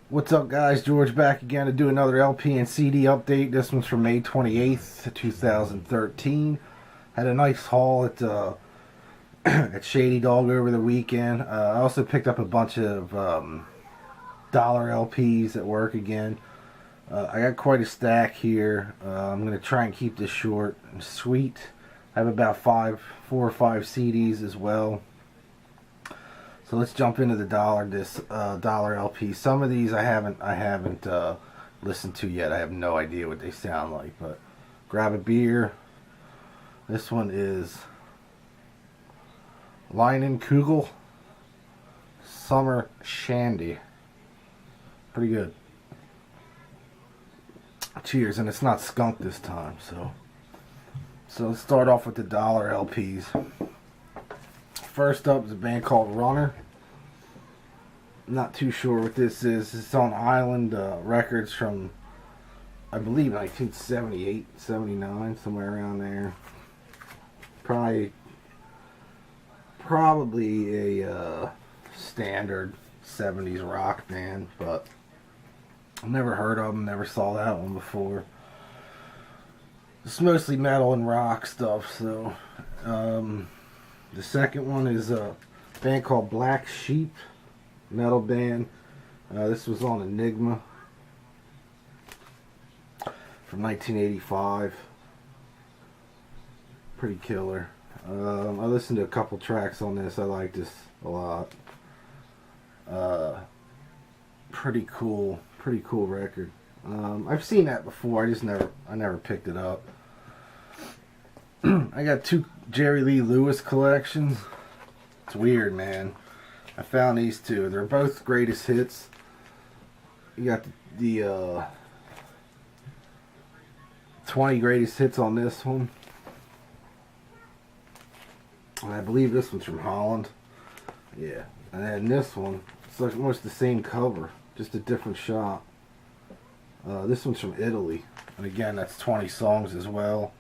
What's up, guys? George back again to do another LP and CD update. This one's from May 28th, 2013. Had a nice haul at at Shady Dog over the weekend. I also picked up a bunch of dollar LPs at work again. I got quite a stack here. I'm going to try and keep this short and sweet. I have about 4 or 5 CDs as well. So let's jump into the dollar LP. Some of these I haven't listened to yet. I have no idea what they sound like. But grab a beer. This one is Kugel Summer Shandy. Pretty good. Cheers, and it's not skunk this time. So let's start off with the dollar LPs. First up is a band called Runner. Not too sure what this is. It's on Island Records from, I believe, 1978, 79, somewhere around there. Probably a standard 70s rock band, but I've never heard of them, never saw that one before. It's mostly metal and rock stuff, so the second one is a band called Black Sheep, metal band. This was on Enigma from 1985. Pretty killer. I listened to a couple tracks on this. I like this a lot. Pretty cool record. I've seen that before. I never picked it up. I got 2 Jerry Lee Lewis collections. It's weird, man. I found these 2. They're both greatest hits. You got the 20 greatest hits on this one. And I believe this one's from Holland. Yeah. And then this one, it's like almost the same cover, just a different shot. This one's from Italy. And again, that's 20 songs as well.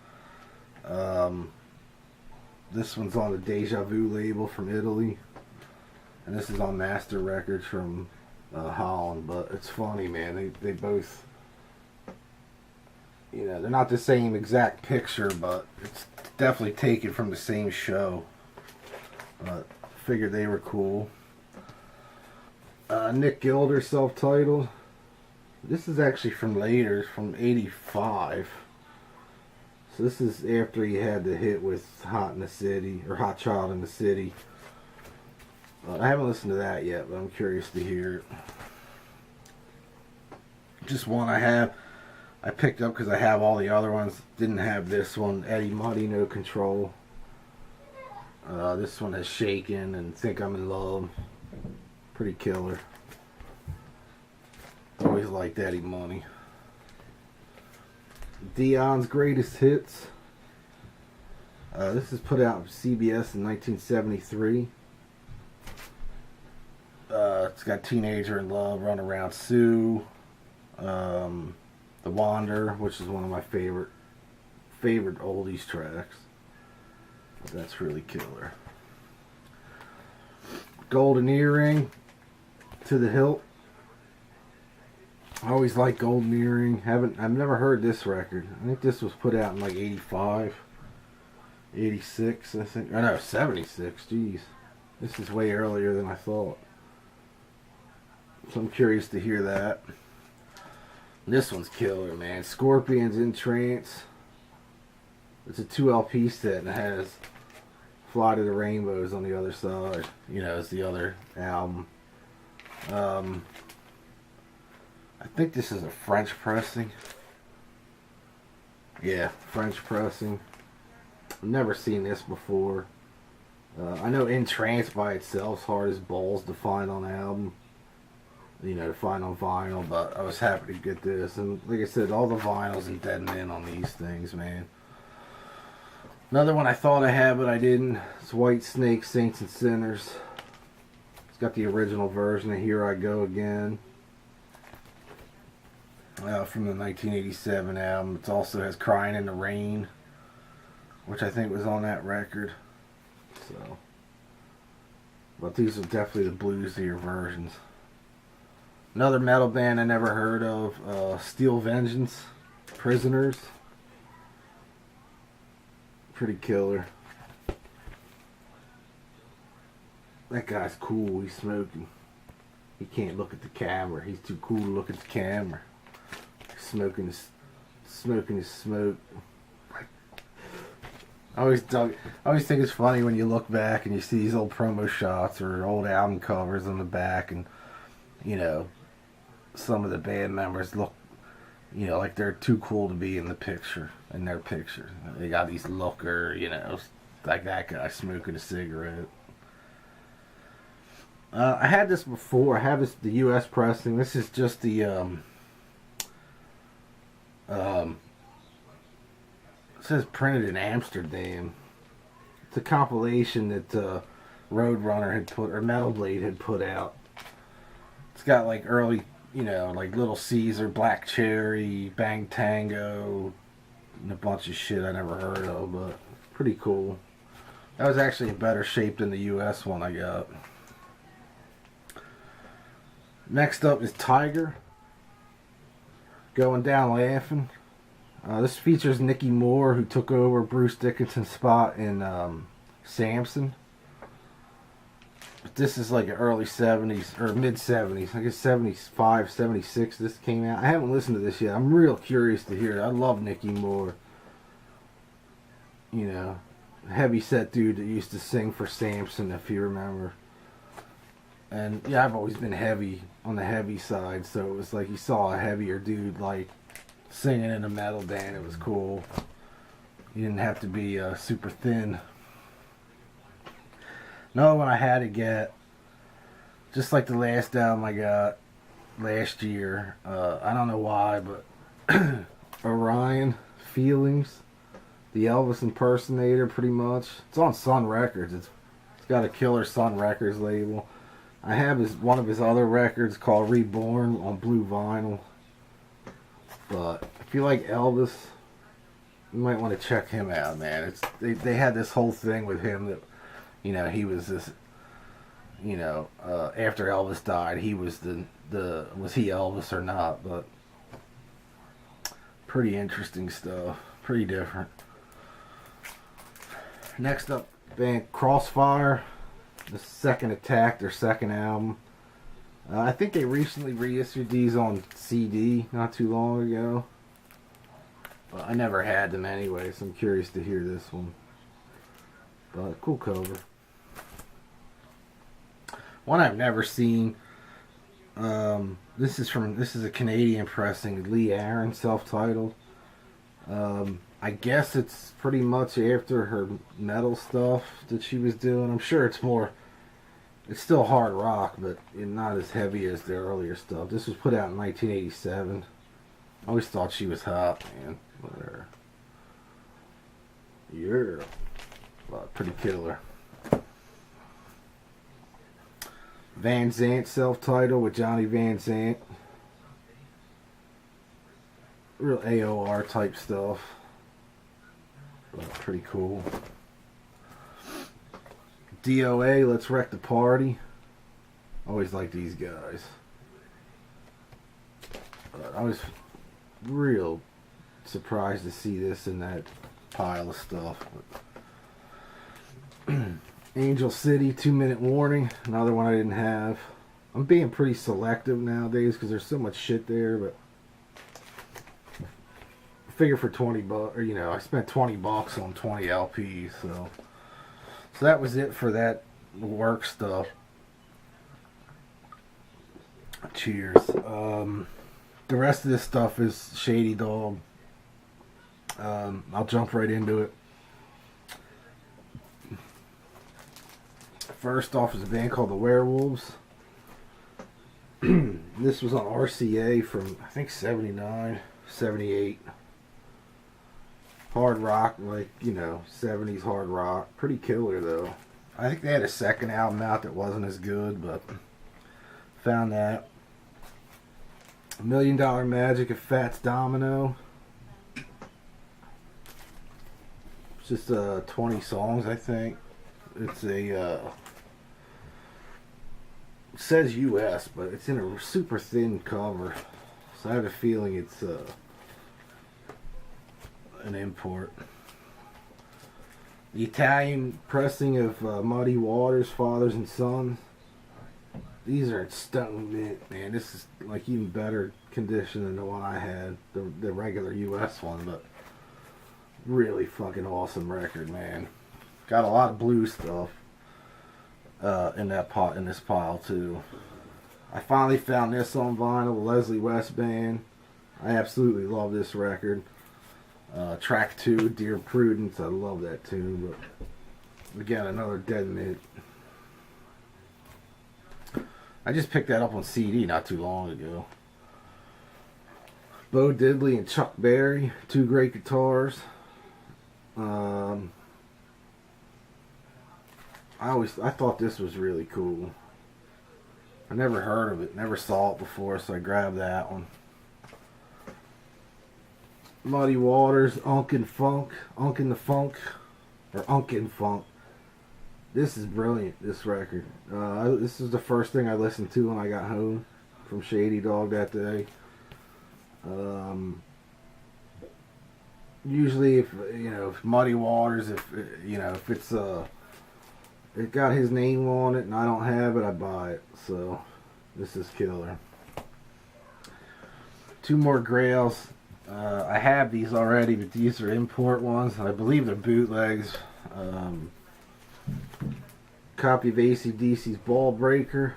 This one's on the Deja Vu label from Italy, and this is on Master Records from Holland. But it's funny, man. They both, they're not the same exact picture, but it's definitely taken from the same show. But figured they were cool. Nick Gilder, self-titled. This is actually from later, from '85. So this is after he had the hit with Hot in the City, or Hot Child in the City. I haven't listened to that yet, but I'm curious to hear it. Just one I picked up because I have all the other ones. Didn't have this one, Eddie Money, No Control. This one has Shaken and Think I'm in Love. Pretty killer. Always liked Eddie Money. Dion's Greatest Hits. This is put out on CBS in 1973. It's got Teenager in Love, Run Around Sue, The Wander, which is one of my favorite oldies tracks. That's really killer. Golden Earring, To the Hilt. I always liked Golden Earring. I've never heard this record. I think this was put out in like 85, 86, I think. Oh no, 76. Jeez. This is way earlier than I thought. So I'm curious to hear that. This one's killer, man. Scorpions in Trance. It's a 2 LP set and it has Fly to the Rainbows on the other side. It's the other album. I think this is a French pressing. Yeah, French pressing. I've never seen this before. I know In Trance by itself is hard as balls to find on album. To find on vinyl, but I was happy to get this. And like I said, all the vinyls and dead men on these things, man. Another one I thought I had, but I didn't. It's White Snake, Saints and Sinners. It's got the original version of Here I Go Again. From the 1987 album. It also has Crying in the Rain, which I think was on that record. But these are definitely the bluesier versions. Another metal band I never heard of, Steel Vengeance, Prisoners. Pretty killer. That guy's cool. He's smoking. He can't look at the camera. He's too cool to look at the camera. He's smoking his smoke. I always think it's funny when you look back and you see these old promo shots or old album covers on the back, and you know, some of the band members look, you know, like they're too cool to be in the picture, in their picture. They got these looker, you know, like that guy smoking a cigarette. I had this before. I have this, the U.S. pressing. This is just the it says printed in Amsterdam. It's a compilation that Roadrunner had put, or Metal Blade had put out. It's got like early, you know, like Little Caesar, Black Cherry, Bang Tango, and a bunch of shit I never heard of, but pretty cool. That was actually in better shape than the US one I got. Next up is Tiger, Going Down Laughing. This features Nicky Moore, who took over Bruce Dickinson's spot in Samson. But this is like an early 70s, or mid 70s. I guess 75, 76 this came out. I haven't listened to this yet. I'm real curious to hear it. I love Nicky Moore. You know, heavy set dude that used to sing for Samson, if you remember. And yeah, I've always been heavy, on the heavy side, so it was like you saw a heavier dude like singing in a metal band. It was cool. You didn't have to be super thin. Another one I had to get, just like the last album I got last year. I don't know why, but Orion Feelings, the Elvis impersonator, pretty much. It's on Sun Records. It's got a killer Sun Records label. I have one of his other records called Reborn on blue vinyl. But if you like Elvis, you might want to check him out, man. They had this whole thing with him that, you know, he was this, you know, after Elvis died, he was was he Elvis or not? But pretty interesting stuff, pretty different. Next up, band Crossfire, the Second Attack, their second album. I think they recently reissued these on CD not too long ago. But I never had them anyway, so I'm curious to hear this one. But cool cover. One I've never seen. This is a Canadian pressing, Lee Aaron, self-titled. I guess it's pretty much after her metal stuff that she was doing. I'm sure it's still hard rock, but not as heavy as their earlier stuff. This was put out in 1987. I always thought she was hot, man. Whatever. Yeah. But pretty killer. Van Zant, self-titled, with Johnny Van Zant. Real AOR type stuff. But pretty cool. DOA, Let's Wreck the Party. Always like these guys. But I was real surprised to see this in that pile of stuff. Angel City, 2 Minute Warning, another one I didn't have. I'm being pretty selective nowadays because there's so much shit there, but I figure for 20 bucks, or you know, I spent 20 bucks on 20 LPs, so that was it for that work stuff. Cheers. The rest of this stuff is Shady Dog. I'll jump right into it. First off is a band called the Werewolves. This was on RCA from, I think, 79, 78. Hard rock, like, you know, 70s hard rock. Pretty killer, though. I think they had a second album out that wasn't as good, but found that. $1 Million Magic of Fats Domino. It's just 20 songs, I think. It's a It says US, but it's in a super thin cover, so I have a feeling it's an import. The Italian pressing of Muddy Waters, Fathers and Sons. These are in stone mint, man. This is like even better condition than the one I had, the regular US one, but really fucking awesome record, man. Got a lot of blue stuff in this pile too. I finally found this on vinyl, Leslie West Band. I absolutely love this record. Track 2, Dear Prudence. I love that tune, but again, another dead mint. I just picked that up on CD not too long ago. Bo Diddley and Chuck Berry, two great guitars. I thought this was really cool. I never heard of it, never saw it before, so I grabbed that one. Muddy Waters, Unkin' Funk, Unkin' the Funk, or Unkin' Funk. This is brilliant, this record. This is the first thing I listened to when I got home from Shady Dog that day. Usually, if Muddy Waters, if it's it got his name on it and I don't have it, I buy it. So this is killer. Two more Grails. I have these already, but these are import ones. I believe they're bootlegs. Copy of AC/DC's Ball Breaker.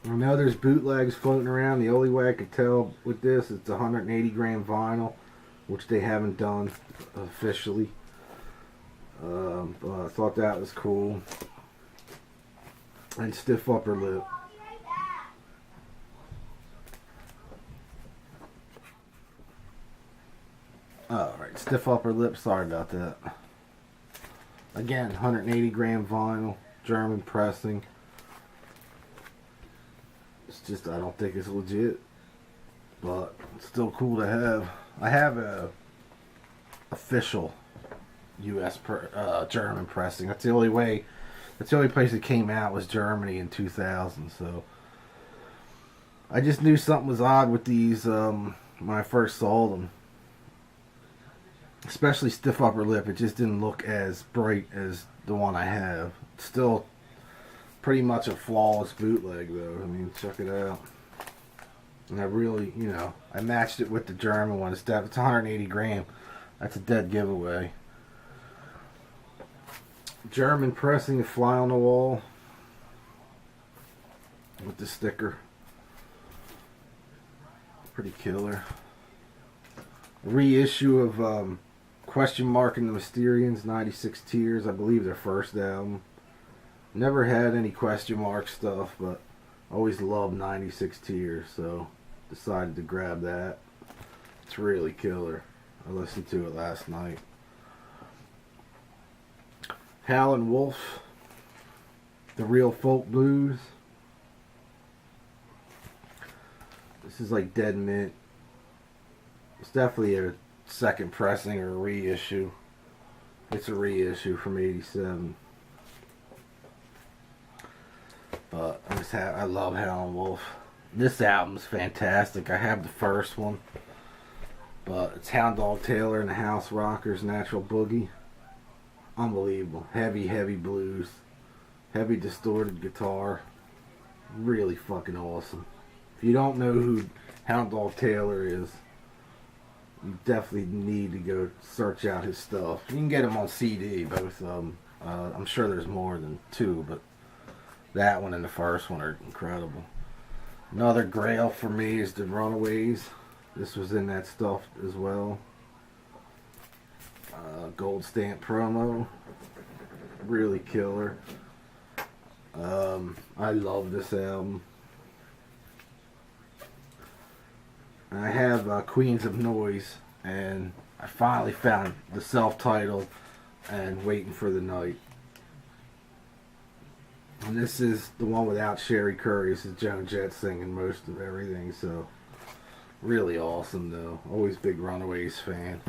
I know there's bootlegs floating around. The only way I could tell with this, it's 180 gram vinyl, which they haven't done officially. But I thought that was cool. And Stiff Upper Lip. Alright, Stiff Upper Lip, sorry about that. Again, 180 gram vinyl, German pressing. It's just, I don't think it's legit, but it's still cool to have. I have a official US German pressing. That's the only way, that's the only place it came out was Germany in 2000, so I just knew something was odd with these when I first saw them. Especially Stiff Upper Lip, it just didn't look as bright as the one I have. It's still pretty much a flawless bootleg though. I mean, check it out. And I really, I matched it with the German one. It's 180 gram. That's a dead giveaway. German pressing, Fly on the Wall with the sticker. Pretty killer. A reissue of Question Mark and the Mysterians, 96 Tears, I believe their first album. Never had any Question Mark stuff, but always loved 96 Tears, so decided to grab that. It's really killer. I listened to it last night. Howlin' Wolf, The Real Folk Blues. This is like dead mint. It's definitely a second pressing or a reissue. It's a reissue from '87. But I love Howlin' Wolf. This album's fantastic. I have the first one, but it's Hound Dog Taylor and the House Rockers, Natural Boogie. Unbelievable. Heavy blues, heavy distorted guitar. Really fucking awesome. If you don't know who Hound Dog Taylor is, you definitely need to go search out his stuff. You can get him on CD, both of them. I'm sure there's more than two, but that one and the first one are incredible. Another Grail for me is the Runaways. This was in that stuff as well. Gold Stamp promo. Really killer. I love this album. I have Queens of Noise, and I finally found the self-titled and Waiting for the Night. And this is the one without Sherry Curry. This is Joan Jett singing most of everything, so really awesome though. Always big Runaways fan.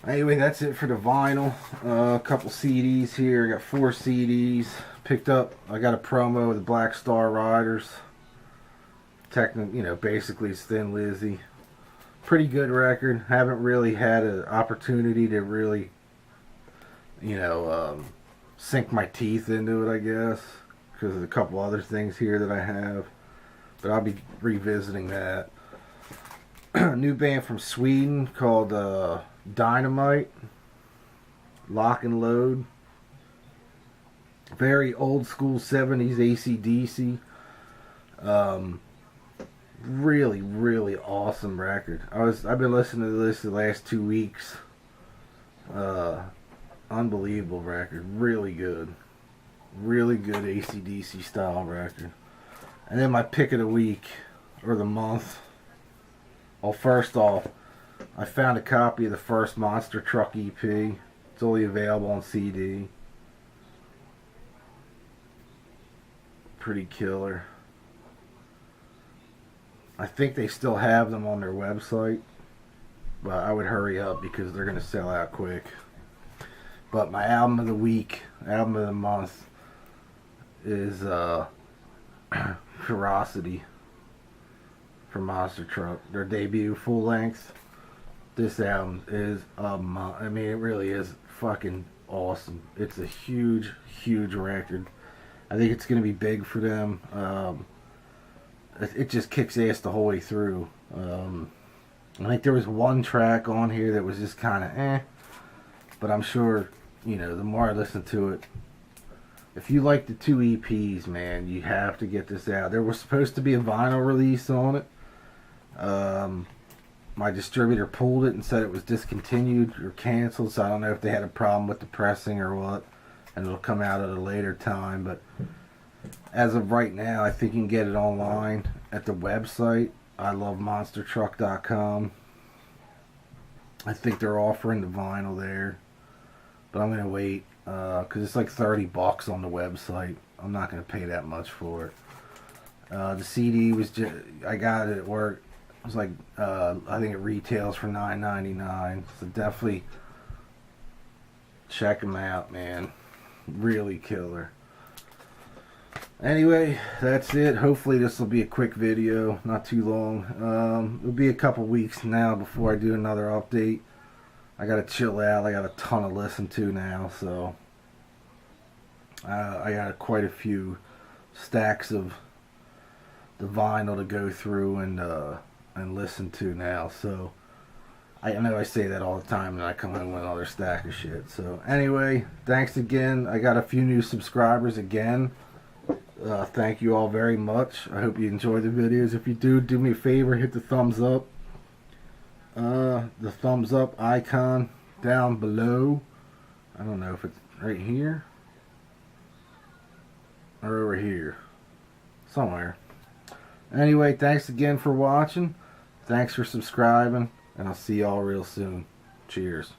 Anyway, that's it for the vinyl. A couple CDs here. I got 4 CDs. Picked up, I got a promo of the Black Star Riders. Basically it's Thin Lizzy. Pretty good record. Haven't really had an opportunity to really, sink my teeth into it, I guess, because of a couple other things here that I have. But I'll be revisiting that. New band from Sweden called Dynamite. Lock and Load. Very old school 70s AC/DC. Really, really awesome record. I've been listening to this the last 2 weeks. Unbelievable record. Really good. Really good AC/DC style record. And then my pick of the week, or the month. Well, first off, I found a copy of the first Monster Truck EP. It's only available on CD. Pretty killer. I think they still have them on their website, but I would hurry up because they're going to sell out quick. But my album of the week, album of the month, is Ferocity from Monster Truck. Their debut full length. This album is it really is fucking awesome. It's a huge, huge record. I think it's going to be big for them. It just kicks ass the whole way through. I think there was one track on here that was just kind of but I'm sure, the more I listen to it, if you like the 2 EPs, man, you have to get this out. There was supposed to be a vinyl release on it. My distributor pulled it and said it was discontinued or canceled, so I don't know if they had a problem with the pressing or what, and it'll come out at a later time. But as of right now, I think you can get it online at the website, ilovemonstertruck.com. I think they're offering the vinyl there, but I'm going to wait because it's like $30 on the website. I'm not going to pay that much for it. The CD was just, I got it at work. It was like, I think it retails for $9.99. So definitely check them out, man. Really killer. Anyway, that's it. Hopefully this will be a quick video, not too long. It'll be a couple weeks now before I do another update. I gotta chill out. I got a ton to listen to now, so I got quite a few stacks of the vinyl to go through and listen to now. So I know I say that all the time, and I come in with another stack of shit. So anyway, thanks again. I got a few new subscribers again. Thank you all very much. I hope you enjoy the videos. If you do me a favor, hit the thumbs up. The thumbs up icon down below. I don't know if it's right here or over here. Somewhere. Anyway, thanks again for watching. Thanks for subscribing. And I'll see y'all real soon. Cheers.